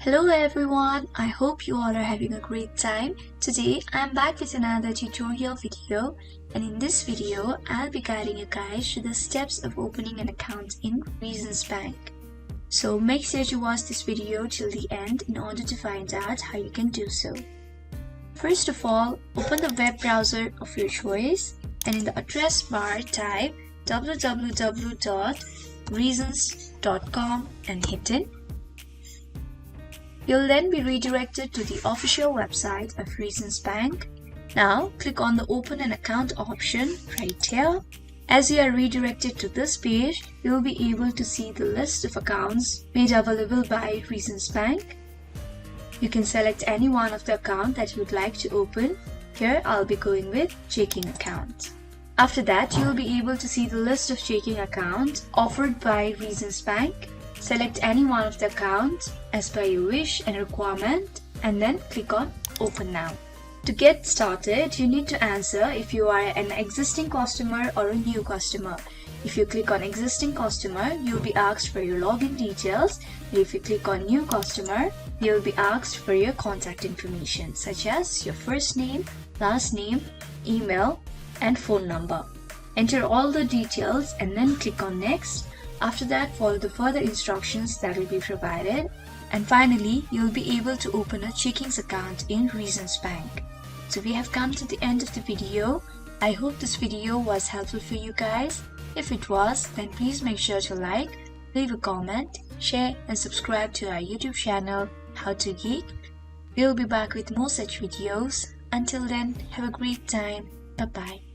Hello everyone, I hope you all are having a great time. Today I'm back with another tutorial video, and in this video I'll be guiding you guys through the steps of opening an account in Reasons Bank. So make sure to watch this video till the end in order to find out how you can do so. First of all, open the web browser of your choice and in the address bar type www.reasons.com and hit enter. You'll then be redirected to the official website of Reasons Bank. Now click on the Open an Account option right here. As you are redirected to this page, you will be able to see the list of accounts made available by Reasons Bank. You can select any one of the accounts that you would like to open. Here I'll be going with checking account. After that, you will be able to see the list of checking accounts offered by Reasons Bank. Select any one of the accounts as per your wish and requirement and then click on Open Now. To get started, you need to answer if you are an existing customer or a new customer. If you click on existing customer, you will be asked for your login details. If you click on new customer, you will be asked for your contact information such as your first name, last name, email and phone number. Enter all the details and then click on Next. After that, follow the further instructions that will be provided. And finally, you will be able to open a checkings account in Reasons Bank. So we have come to the end of the video. I hope this video was helpful for you guys. If it was, then please make sure to like, leave a comment, share and subscribe to our YouTube channel, How to Geek. We'll be back with more such videos. Until then, have a great time. Bye-bye.